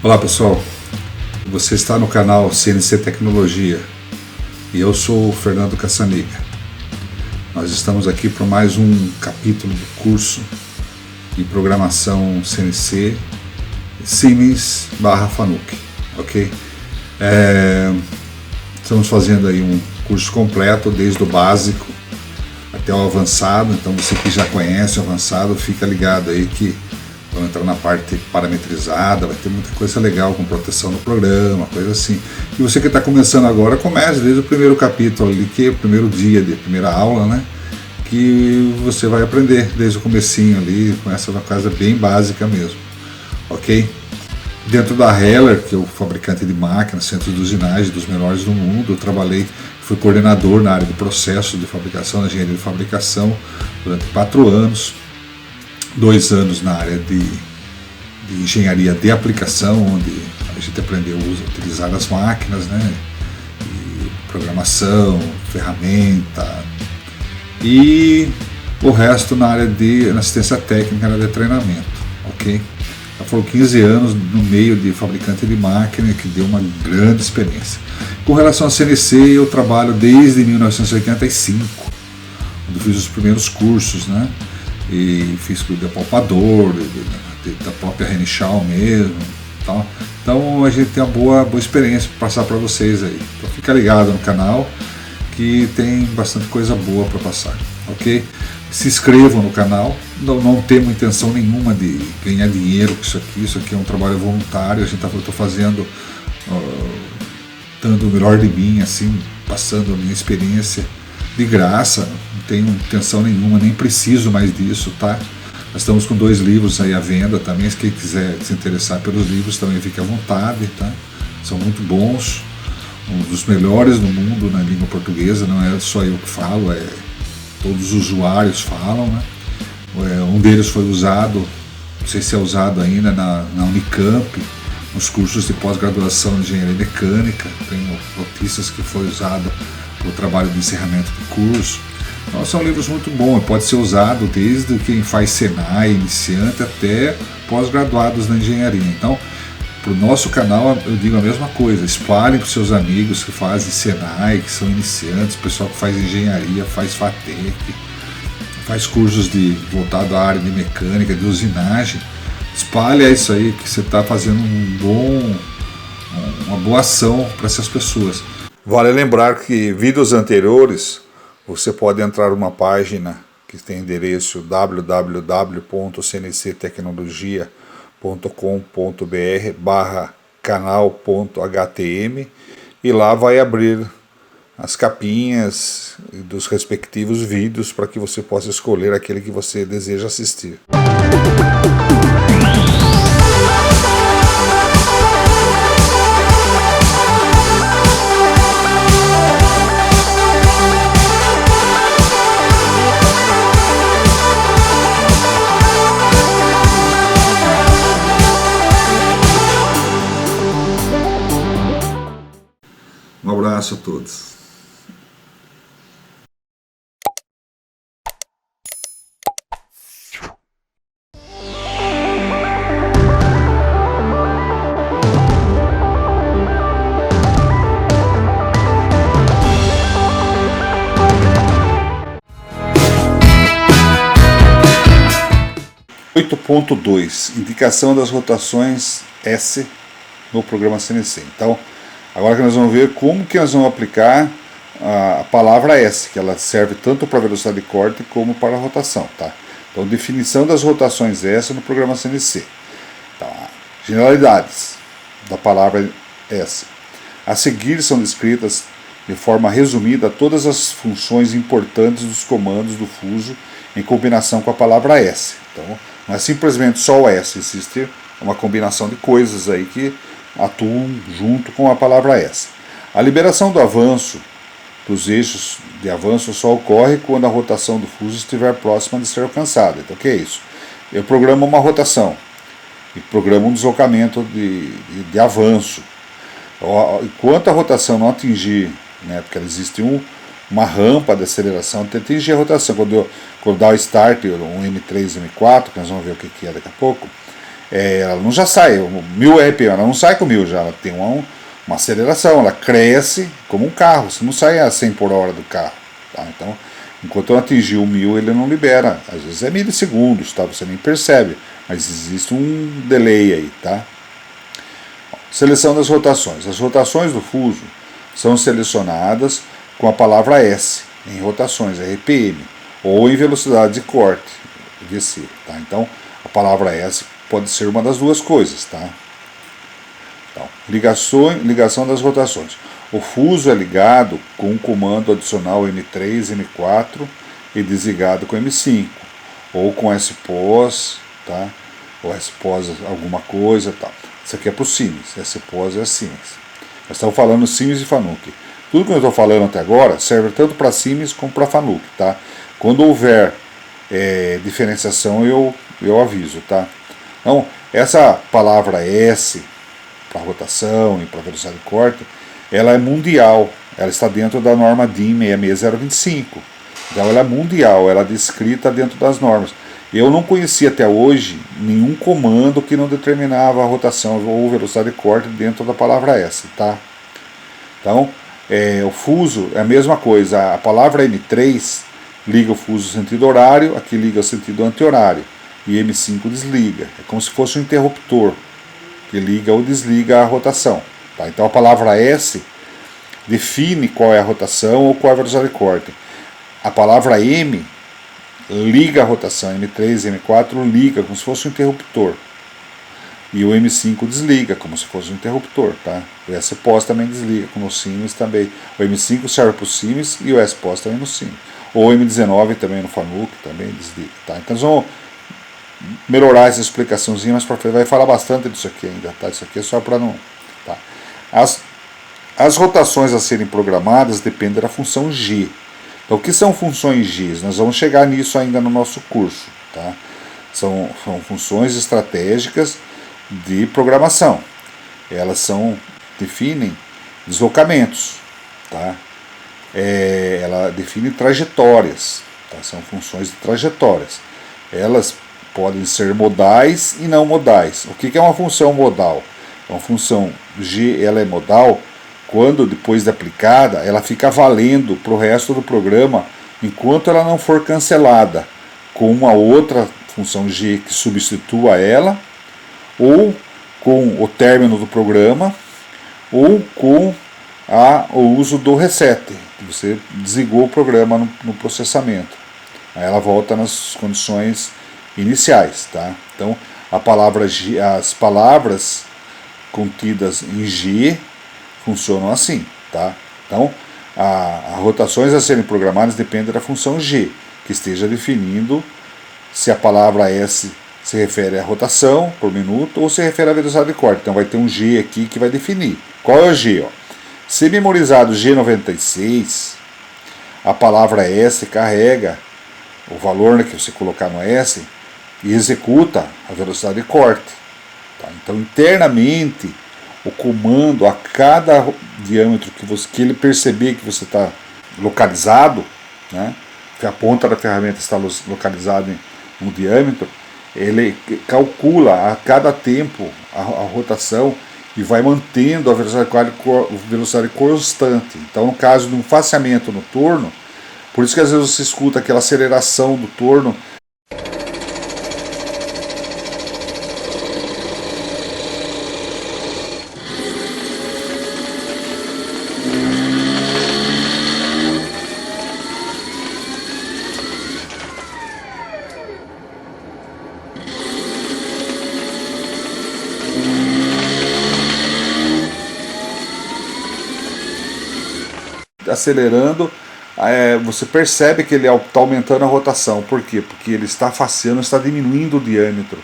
Olá pessoal, você está no canal CNC Tecnologia e eu sou o Fernando Cassaniga. Nós estamos aqui para mais um capítulo do curso de programação CNC Siemens/Fanuc, ok? Estamos fazendo aí um curso completo, desde o básico até o avançado. Então você que já conhece o avançado, fica ligado aí que vamos entrar na parte parametrizada, vai ter muita coisa legal com proteção no programa, coisa assim. E você que está começando agora, comece desde o primeiro capítulo ali, que é o primeiro dia de primeira aula, né? Que você vai aprender desde o comecinho ali, com essa coisa bem básica mesmo, ok? Dentro da Heller, que é o fabricante de máquinas, centro de usinagem dos melhores do mundo, eu trabalhei, fui coordenador na área de processo de fabricação, na engenharia de fabricação, durante 4 anos. 2 anos na área de engenharia de aplicação, onde a gente aprendeu a utilizar as máquinas, né? E programação, ferramenta, e o resto na área de assistência técnica, na área de treinamento, ok? Já foram 15 anos no meio de fabricante de máquina, que deu uma grande experiência. Com relação a CNC, eu trabalho desde 1985, quando fiz os primeiros cursos, né? E fiz curso de apalpador, da própria Renichal mesmo, tá? Então a gente tem uma boa experiência para passar para vocês aí. Então fica ligado no canal que tem bastante coisa boa para passar, ok? Se inscrevam no canal, não temos intenção nenhuma de ganhar dinheiro com isso aqui é um trabalho voluntário, eu estou fazendo, dando o melhor de mim, assim, passando a minha experiência de graça, não tenho intenção nenhuma, nem preciso mais disso, tá? Nós estamos com 2 livros aí à venda também, se quem quiser se interessar pelos livros também fique à vontade, tá? São muito bons, um dos melhores do mundo na língua portuguesa, não é só eu que falo, todos os usuários falam, né? Um deles foi usado, não sei se é usado ainda na Unicamp, nos cursos de pós-graduação de engenharia mecânica, tem notícias que foi usado o trabalho de encerramento do curso. Então, são livros muito bons, pode ser usado desde quem faz Senai, iniciante, até pós-graduados na engenharia. Então, para o nosso canal, eu digo a mesma coisa, espalhem para os seus amigos que fazem Senai, que são iniciantes, pessoal que faz engenharia, faz FATEC, faz cursos voltado à área de mecânica, de usinagem. Espalhe isso aí, que você está fazendo uma boa ação para essas pessoas. Vale lembrar que vídeos anteriores você pode entrar numa página que tem endereço www.cnctecnologia.com.br/canal.htm e lá vai abrir as capinhas dos respectivos vídeos para que você possa escolher aquele que você deseja assistir. Um abraço a todos. Indicação das rotações S no programa CNC. Então, agora que nós vamos ver como que nós vamos aplicar a palavra S, que ela serve tanto para velocidade de corte como para a rotação, tá? Então, definição das rotações S no programa CNC. Tá? Generalidades da palavra S. A seguir são descritas de forma resumida todas as funções importantes dos comandos do fuso em combinação com a palavra S. Então, não é simplesmente só o S, existe uma combinação de coisas aí que atuam junto com a palavra S. A liberação do avanço, dos eixos de avanço, só ocorre quando a rotação do fuso estiver próxima de ser alcançada. Então, o que é isso? Eu programo uma rotação e programo um deslocamento de avanço. Enquanto a rotação não atingir, né, porque existe uma rampa de aceleração até atingir a rotação, quando dá o start, um M3, M4, que nós vamos ver o que é daqui a pouco, ela não já sai, 1000 RPM, ela não sai com 1000 já, ela tem uma aceleração, ela cresce como um carro, você não sai a 100 por hora do carro. Tá? Então, enquanto não atingir o 1000, ele não libera, às vezes é milissegundos, tá? Você nem percebe, mas existe um delay aí. Tá? Seleção das rotações. As rotações do fuso são selecionadas com a palavra S, em rotações, RPM, ou em velocidade de corte, VC. Tá? Então, a palavra S pode ser uma das duas coisas. Tá? Então, ligação das rotações. O fuso é ligado com um comando adicional M3, M4 e desligado com M5, ou com SPOS, tá? Ou SPOS alguma coisa, tal. Isso aqui é para o Siemens, SPOS é Siemens. Nós estamos falando Siemens e Fanuc. Tudo que eu estou falando até agora serve tanto para Siemens como para Fanuc, tá? Quando houver diferenciação eu aviso, tá? Então, essa palavra S para rotação e para velocidade de corte, ela é mundial, ela está dentro da norma DIN 66025. Então ela é mundial, ela é descrita dentro das normas. Eu não conhecia até hoje nenhum comando que não determinava a rotação ou velocidade de corte dentro da palavra S. Tá? Então, o fuso é a mesma coisa. A palavra M3 liga o fuso sentido horário, aqui liga o sentido anti-horário. E M5 desliga. É como se fosse um interruptor que liga ou desliga a rotação. Tá? Então a palavra S define qual é a rotação ou qual é a velocidade de corte. A palavra M liga a rotação, M3 e M4 liga como se fosse um interruptor. E o M5 desliga como se fosse um interruptor. Tá? O SPOS também desliga, como o Siemens também. O M5 serve para o Siemens e o SPOS também no Siemens. O M19 também no Fanuc também desliga. Tá? Então nós vamos melhorar essa explicaçãozinha, mas vai falar bastante disso aqui ainda. Tá? Isso aqui é só para não... Tá? As rotações a serem programadas dependem da função G. Então, o que são funções G? Nós vamos chegar nisso ainda no nosso curso. Tá? São funções estratégicas de programação. Elas definem deslocamentos. Tá? Ela define trajetórias. Tá? São funções de trajetórias. Elas podem ser modais e não modais. O que é uma função modal? Uma função G, ela é modal quando, depois de aplicada, ela fica valendo para o resto do programa enquanto ela não for cancelada com uma outra função G que substitua ela, ou com o término do programa, ou com o uso do reset. Você desligou o programa no processamento. Aí ela volta nas condições iniciais. Tá? Então, as palavras contidas em G funcionam assim. Tá? Então, as rotações a serem programadas dependem da função G, que esteja definindo se a palavra S se refere à rotação por minuto ou se refere à velocidade de corte. Então vai ter um G aqui que vai definir. Qual é o G? Ó? Se memorizado G96, a palavra S carrega o valor, né, que você colocar no S e executa a velocidade de corte. Tá? Então internamente o comando a cada diâmetro que ele perceber que você está localizado, né, que a ponta da ferramenta está localizada em um diâmetro, ele calcula a cada tempo a rotação e vai mantendo a velocidade constante. Então, no caso de um faseamento no torno, por isso que às vezes você escuta aquela aceleração do torno. Acelerando, você percebe que ele está aumentando a rotação. Por quê? Porque ele está faceando, está diminuindo o diâmetro.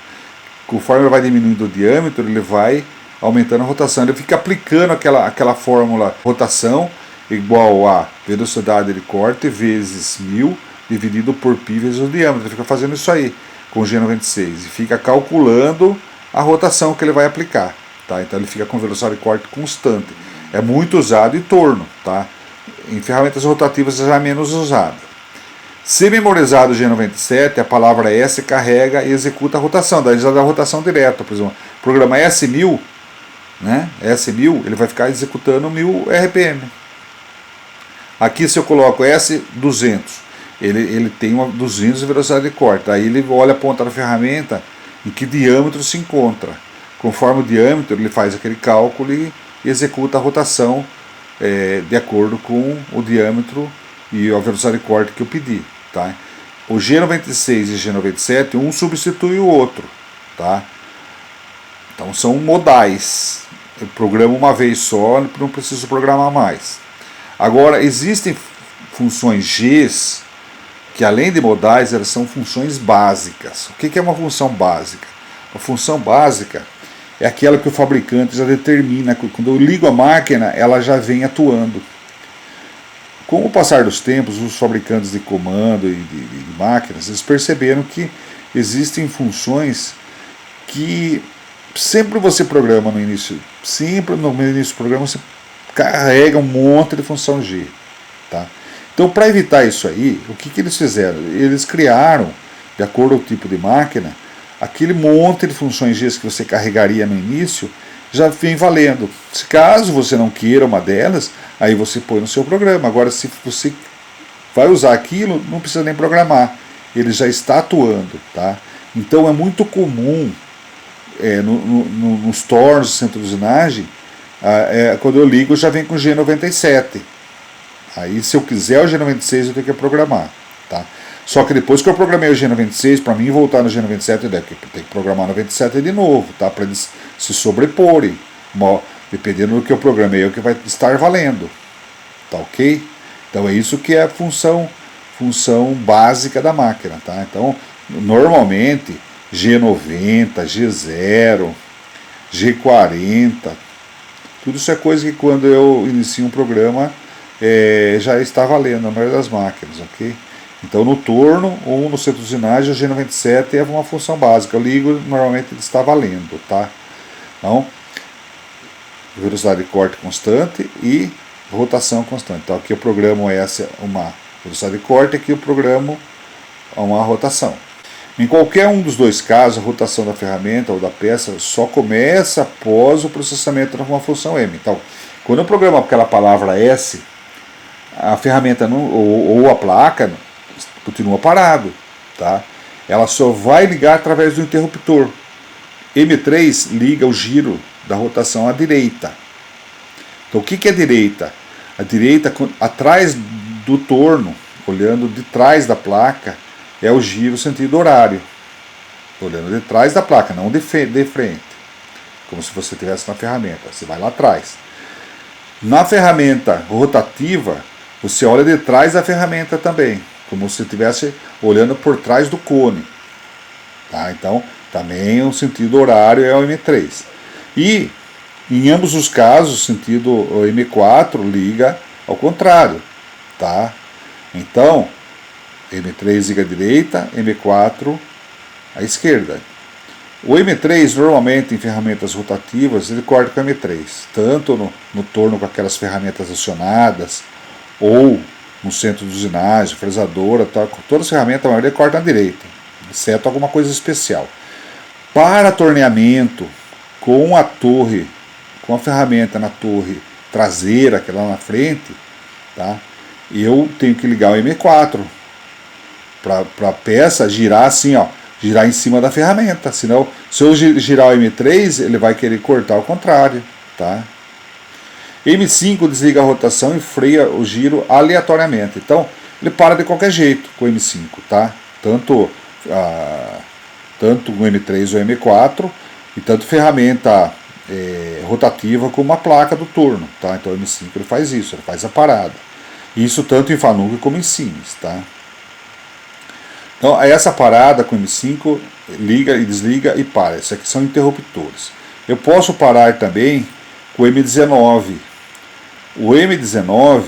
Conforme ele vai diminuindo o diâmetro, ele vai aumentando a rotação. Ele fica aplicando aquela fórmula rotação igual a velocidade de corte vezes 1000 dividido por π vezes o diâmetro. Ele fica fazendo isso aí com o G96 e fica calculando a rotação que ele vai aplicar. Tá? Então ele fica com velocidade de corte constante. É muito usado em torno. Tá? Em ferramentas rotativas já é menos usado. Se memorizado o G97, a palavra S carrega e executa a rotação, daí já dá a rotação direta. Por exemplo, o programa S1000, né? S1000, ele vai ficar executando 1000 RPM. Aqui se eu coloco S200, ele tem 200 de velocidade de corte. Aí ele olha a ponta da ferramenta em que diâmetro se encontra. Conforme o diâmetro, ele faz aquele cálculo e executa a rotação de acordo com o diâmetro e a velocidade de corte que eu pedi. Tá? O G96 e G97, um substitui o outro. Tá? Então são modais. Eu programo uma vez só, não preciso programar mais. Agora, existem funções Gs que, além de modais, elas são funções básicas. O que é uma função básica? Uma função básica é aquela que o fabricante já determina. Quando eu ligo a máquina, ela já vem atuando. Com o passar dos tempos, os fabricantes de comando e de máquinas, eles perceberam que existem funções que sempre você programa no início, do programa você carrega um monte de função G. Tá? Então, para evitar isso aí, o que eles fizeram? Eles criaram, de acordo com o tipo de máquina, aquele monte de funções G que você carregaria no início, já vem valendo. Se caso você não queira uma delas, aí você põe no seu programa. Agora, se você vai usar aquilo, não precisa nem programar. Ele já está atuando. Tá? Então, é muito comum nos tornos, centro de usinagem, quando eu ligo já vem com G97. Aí se eu quiser o G96 eu tenho que programar. Tá? Só que depois que eu programei o G96, para mim voltar no G97 eu tenho que programar o 97 de novo, tá? Para eles se sobreporem. Dependendo do que eu programei é o que vai estar valendo. Tá ok? Então é isso que é a função básica da máquina. Tá? Então normalmente G90, G0, G40, tudo isso é coisa que quando eu inicio um programa já está valendo na maioria das máquinas, ok? Então no torno ou no centro de usinagem o G97 é uma função básica, eu ligo, normalmente ele está valendo, tá? Então, velocidade de corte constante e rotação constante. Então aqui eu programo uma velocidade de corte, aqui eu programo uma rotação. Em qualquer um dos dois casos, a rotação da ferramenta ou da peça só começa após o processamento de uma função M. Então, quando eu programo aquela palavra S, a ferramenta ou a placa continua parado. Tá? Ela só vai ligar através do interruptor. M3 liga o giro da rotação à direita. Então, o que é direita? A direita, atrás do torno, olhando de trás da placa, é o giro sentido horário. Olhando de trás da placa, não de frente. Como se você estivesse na ferramenta. Você vai lá atrás. Na ferramenta rotativa, você olha de trás da ferramenta também. Como se estivesse olhando por trás do cone. Tá? Então, também o sentido horário é o M3. E, em ambos os casos, o sentido M4 liga ao contrário. Tá? Então, M3 liga à direita, M4 à esquerda. O M3, normalmente, em ferramentas rotativas, ele corta com o M3. Tanto no torno com aquelas ferramentas acionadas, ou no centro de usinagem, fresadora, todas as ferramentas, a maioria corta à direita, exceto alguma coisa especial. Para torneamento, com a torre, com a ferramenta na torre traseira, que é lá na frente, tá? Eu tenho que ligar o M4 para a peça girar assim, ó, girar em cima da ferramenta. Senão, se eu girar o M3, ele vai querer cortar ao contrário. Tá? M5 desliga a rotação e freia o giro aleatoriamente. Então, ele para de qualquer jeito com o M5. Tá? Tanto o M3 ou o M4, e tanto ferramenta rotativa como a placa do torno. Tá? Então, o M5 ele faz isso, ele faz a parada. Isso tanto em Fanuc como em Siemens. Tá? Então, essa parada com o M5 liga e desliga e para. Isso aqui são interruptores. Eu posso parar também com o M19. O M19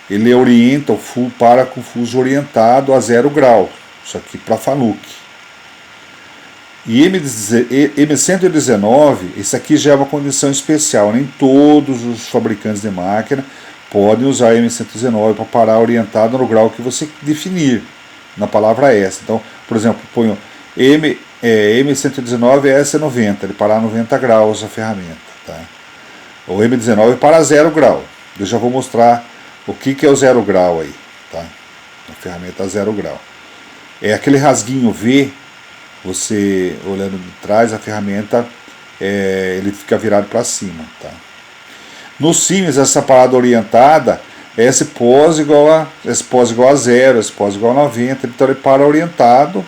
ele orienta para com o fuso orientado a 0 grau. Isso aqui para Fanuc. E M119, esse aqui já é uma condição especial. Nem todos os fabricantes de máquina podem usar M119 para parar orientado no grau que você definir na palavra S. Então, por exemplo, ponho M119 S90, ele parar a 90 graus a ferramenta. Tá? O M19 para 0 grau. Eu já vou mostrar o que é o 0 grau aí. Tá? A ferramenta 0 grau. É aquele rasguinho V, você olhando de trás, a ferramenta ele fica virado para cima. Tá? No Siemens, essa parada orientada é esse pós igual a 0, esse pós igual a 90, então ele para orientado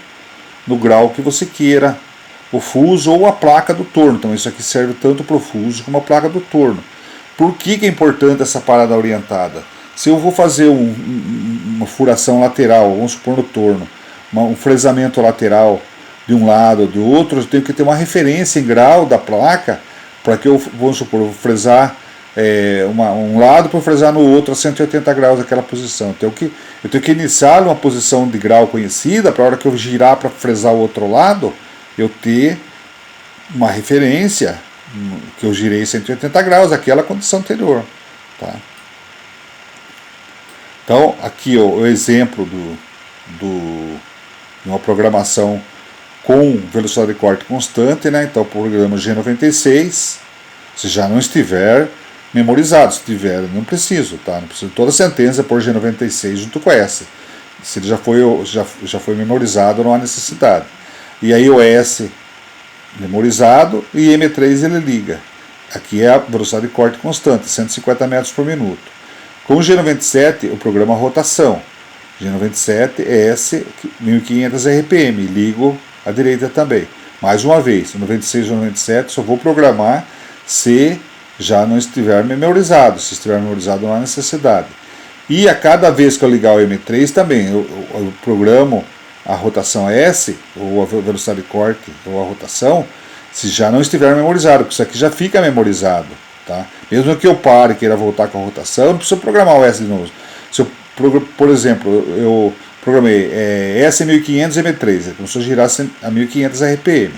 no grau que você queira, o fuso ou a placa do torno. Então isso aqui serve tanto para o fuso como a placa do torno. Por que é importante essa parada orientada? Se eu vou fazer uma furação lateral, vamos supor no torno, um fresamento lateral de um lado ou do outro, eu tenho que ter uma referência em grau da placa para que eu, vamos supor, eu vou fresar um lado para fresar no outro a 180 graus daquela posição. Eu tenho que iniciar uma posição de grau conhecida para a hora que eu girar para fresar o outro lado, eu ter uma referência que eu girei 180 graus daquela condição anterior. Tá? Então, aqui o exemplo de uma programação com velocidade de corte constante, né? Então, o programa G96, se já não estiver memorizado, se tiver, não preciso, tá? Não preciso toda a sentença por G96 junto com essa. Se ele já foi memorizado, não há necessidade. E aí o S memorizado e M3 ele liga. Aqui é a velocidade de corte constante, 150 metros por minuto. Com o G97, o programa rotação. G97 S 1500 RPM, ligo à direita também. Mais uma vez, o 96 ou 97 só vou programar se já não estiver memorizado. Se estiver memorizado, não há necessidade. E a cada vez que eu ligar o M3 também, eu programo a rotação S, ou a velocidade de corte, ou a rotação, se já não estiver memorizado, porque isso aqui já fica memorizado. Tá? Mesmo que eu pare e queira voltar com a rotação, eu não preciso programar o S de novo. Se eu, por exemplo, eu programei S1500 M3, começou a girar a 1500 RPM.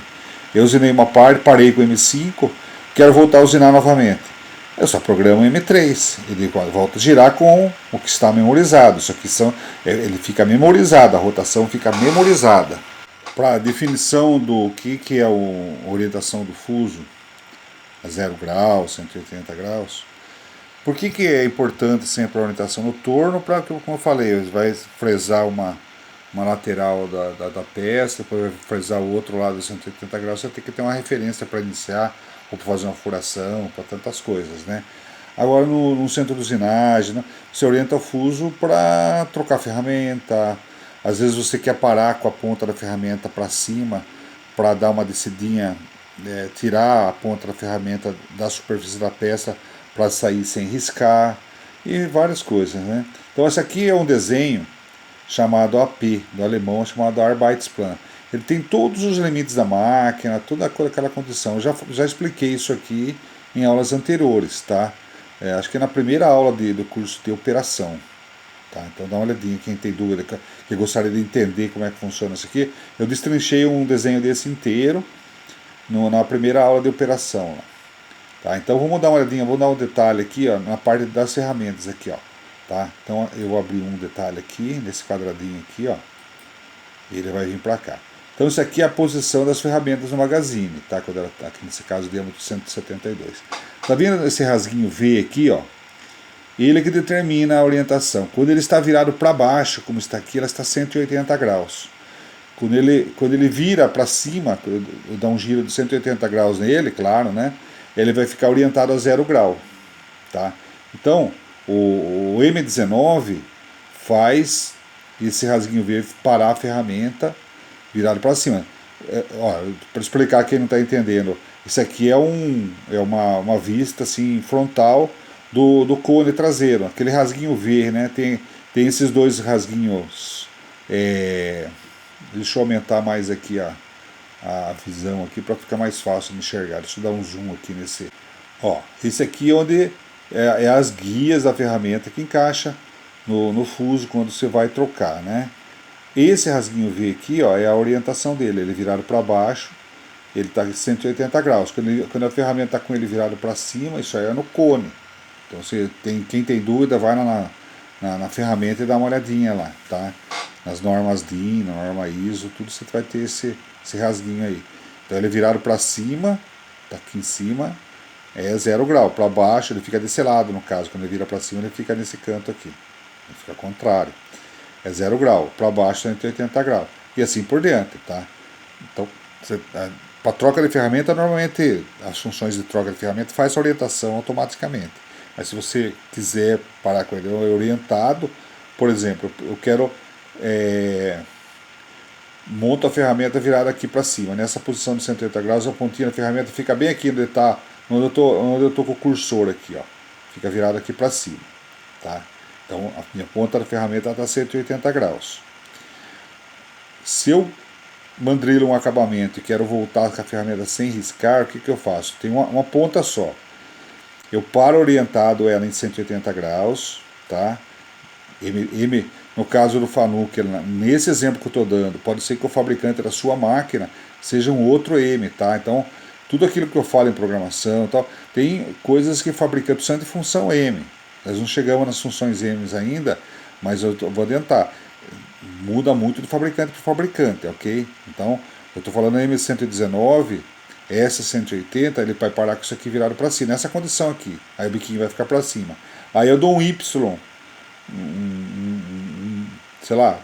Eu usinei uma parte, parei com o M5, quero voltar a usinar novamente. Eu só programo M3, ele volta a girar com o que está memorizado. Isso aqui ele fica memorizado, a rotação fica memorizada. Para a definição do que é a orientação do fuso, a 0 graus, 180 graus, por que é importante sempre a orientação no torno? Para, como eu falei, vai fresar uma lateral da peça, depois vai fresar o outro lado de 180 graus, você tem que ter uma referência para iniciar, ou para fazer uma furação, para tantas coisas, né? Agora no centro de usinagem, né, você orienta o fuso para trocar a ferramenta, às vezes você quer parar com a ponta da ferramenta para cima, para dar uma descidinha, tirar a ponta da ferramenta da superfície da peça para sair sem riscar, e várias coisas, né? Então esse aqui é um desenho chamado AP, do alemão, chamado Arbeitsplan. Ele tem todos os limites da máquina, toda aquela condição. Eu já expliquei isso aqui em aulas anteriores, tá? Acho que é na primeira aula do curso de operação. Tá? Então dá uma olhadinha, quem tem dúvida, que gostaria de entender como é que funciona isso aqui. Eu destrinchei um desenho desse inteiro na primeira aula de operação. Tá? Então vamos dar uma olhadinha, vou dar um detalhe aqui, ó, na parte das ferramentas aqui, ó. Tá? Então eu vou abrir um detalhe aqui, nesse quadradinho aqui, ó. E ele vai vir para cá. Então isso aqui é a posição das ferramentas no magazine, tá? Quando ela tá aqui, nesse caso, diâmetro 172. Tá vendo esse rasguinho V aqui, ó? Ele que determina a orientação. Quando ele está virado para baixo, como está aqui, ela está 180 graus. Quando ele vira para cima, eu dou um giro de 180 graus nele, claro, né? Ele vai ficar orientado a 0 grau, tá? Então, o M19 faz esse rasguinho V parar a ferramenta virado para cima. Para explicar quem não está entendendo, isso aqui é uma vista assim, frontal do cone traseiro, aquele rasguinho V, né? Tem esses dois rasguinhos. Deixa eu aumentar mais aqui a visão aqui para ficar mais fácil de enxergar. Deixa eu dar um zoom aqui nesse. Esse aqui é onde é as guias da ferramenta que encaixa no fuso quando você vai trocar, né? Esse rasguinho V aqui, ó, é a orientação dele. Ele virado para baixo, ele está em 180 graus. Quando a ferramenta está com ele virado para cima, isso aí é no cone. Então quem tem dúvida vai na ferramenta e dá uma olhadinha lá, tá? Nas normas DIN, na norma ISO, tudo você vai ter esse rasguinho aí. Então ele é virado para cima, tá aqui em cima, é 0 grau. Para baixo ele fica desse lado, no caso. Quando ele vira para cima ele fica nesse canto aqui. Ele fica ao contrário. É 0 grau. Para baixo 180 graus. E assim por diante, tá? Então, para troca de ferramenta, normalmente as funções de troca de ferramenta faz a orientação automaticamente. Mas se você quiser parar com ele orientado, por exemplo, eu quero monto a ferramenta virada aqui para cima, nessa posição de 180 graus, a pontinha da ferramenta fica bem aqui onde eu tô com o cursor aqui, ó, fica virado aqui para cima, tá? Então a minha ponta da ferramenta está a 180 graus. Se eu mandrilho um acabamento e quero voltar com a ferramenta sem riscar, o que eu faço? Tem uma ponta só. Eu paro orientado ela em 180 graus, tá? No caso do Fanuc, nesse exemplo que eu estou dando, pode ser que o fabricante da sua máquina seja um outro M, tá? Então, tudo aquilo que eu falo em programação, tal, tem coisas que o fabricante precisa de função M. Nós não chegamos nas funções M ainda, mas eu vou adiantar. Muda muito de fabricante para fabricante, ok? Então, eu estou falando M119, S180, ele vai parar com isso aqui virado para cima, nessa condição aqui. Aí o biquinho vai ficar para cima. Aí eu dou um Y, sei lá,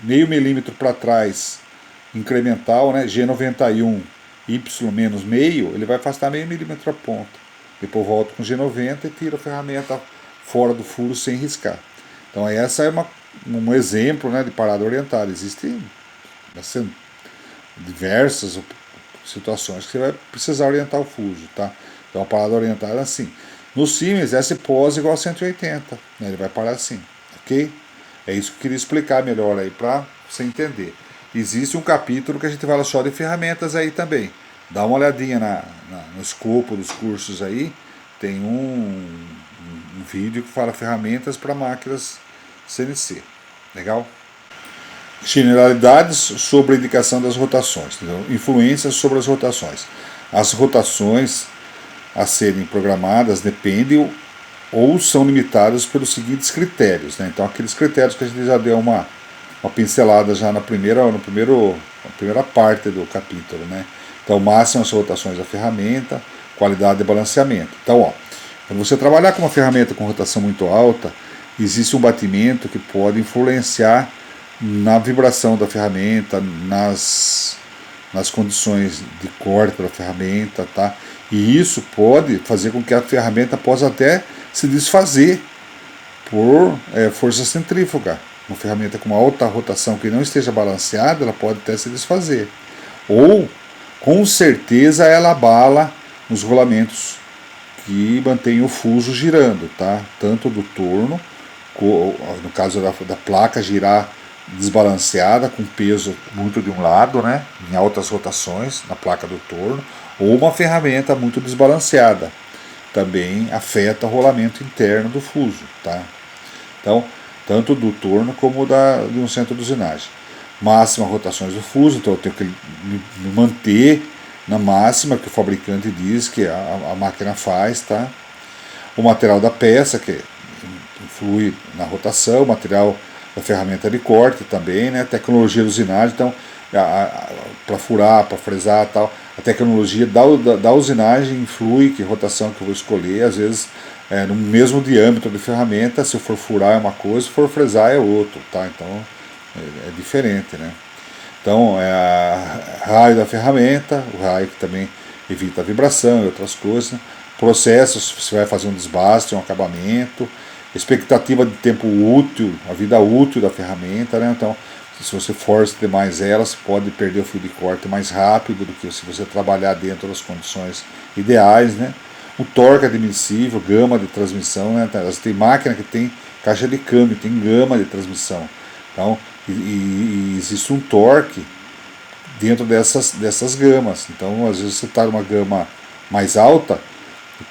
meio milímetro para trás, incremental, né? G91, Y menos meio, ele vai afastar meio milímetro a ponta. Depois volto com G90 e tiro a ferramenta fora do furo sem riscar. Então essa é um exemplo, né, de parada orientada. Existem diversas situações que você vai precisar orientar o fuso, tá? Então a parada orientada é assim. No Siemens, S pose igual a 180, né? Ele vai parar assim, ok? É isso que eu queria explicar melhor aí para você entender. Existe um capítulo que a gente fala só de ferramentas aí também. Dá uma olhadinha no escopo dos cursos aí. Tem um vídeo que fala ferramentas para máquinas CNC. Legal? Generalidades sobre a indicação das rotações. Entendeu? Influências sobre as rotações. As rotações a serem programadas dependem ou são limitadas pelos seguintes critérios, né? Então aqueles critérios que a gente já deu uma pincelada já na primeira parte do capítulo, né? Então máximas rotações da ferramenta, qualidade de balanceamento. Então, ó, quando você trabalhar com uma ferramenta com rotação muito alta, existe um batimento que pode influenciar na vibração da ferramenta, nas condições de corte da ferramenta, tá? E isso pode fazer com que a ferramenta possa até se desfazer por força centrífuga. Uma ferramenta com uma alta rotação que não esteja balanceada, ela pode até se desfazer. Ou, com certeza, ela abala os rolamentos que mantêm o fuso girando, tá? Tanto do torno, no caso da placa girar desbalanceada, com peso muito de um lado, né? Em altas rotações, na placa do torno, ou uma ferramenta muito desbalanceada. Também afeta o rolamento interno do fuso, tá? Então, tanto do torno como de um centro de usinagem. Máxima rotações do fuso, então eu tenho que me manter na máxima que o fabricante diz que a máquina faz, tá? O material da peça, que influi na rotação, o material da ferramenta de corte também, né? Tecnologia de usinagem, então, para furar, para fresar tal. A tecnologia da usinagem influi que rotação que eu vou escolher, às vezes no mesmo diâmetro de ferramenta, se eu for furar é uma coisa, se for fresar é outro, tá? Então é diferente, né? Então raio da ferramenta, o raio que também evita a vibração e outras coisas, né? Processos, você vai fazer um desbaste, um acabamento, expectativa de tempo útil, a vida útil da ferramenta, né? Então, se você força demais ela, você pode perder o fio de corte mais rápido do que se você trabalhar dentro das condições ideais, né? O torque admissível, gama de transmissão, né? Tem máquina que tem caixa de câmbio, tem gama de transmissão. Então, e existe um torque dentro dessas gamas. Então, às vezes você está numa gama mais alta,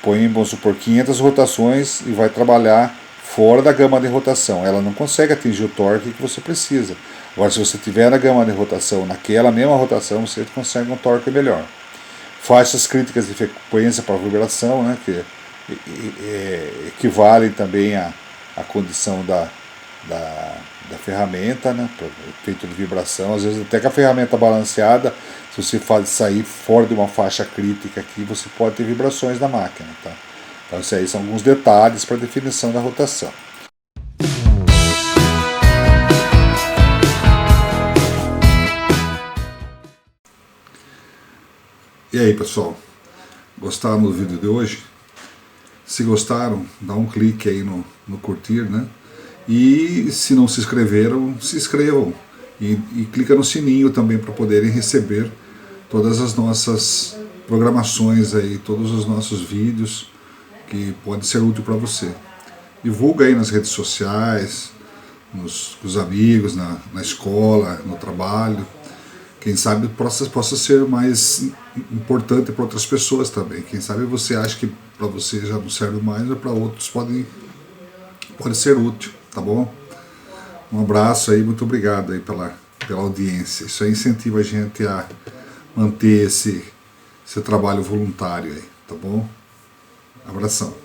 põe, vamos supor, 500 rotações e vai trabalhar fora da gama de rotação. Ela não consegue atingir o torque que você precisa. Agora, se você tiver na gama de rotação, naquela mesma rotação, você consegue um torque melhor. Faixas críticas de frequência para vibração, né, que equivalem também à condição da ferramenta, né, feito de vibração. Às vezes até com a ferramenta balanceada, se você sair fora de uma faixa crítica aqui, você pode ter vibrações na máquina, tá? Então esses aí são alguns detalhes para definição da rotação. E aí, pessoal, gostaram do vídeo de hoje? Se gostaram, dá um clique aí no curtir, né? E se não se inscreveram, se inscrevam. E clica no sininho também para poderem receber todas as nossas programações aí, todos os nossos vídeos que pode ser útil para você. Divulga aí nas redes sociais, com os amigos, na escola, no trabalho. Quem sabe possa ser mais importante para outras pessoas também. Quem sabe você acha que para você já não serve mais, mas para outros pode ser útil, tá bom? Um abraço aí, muito obrigado aí pela audiência. Isso aí incentiva a gente a manter esse trabalho voluntário aí, tá bom? Abração.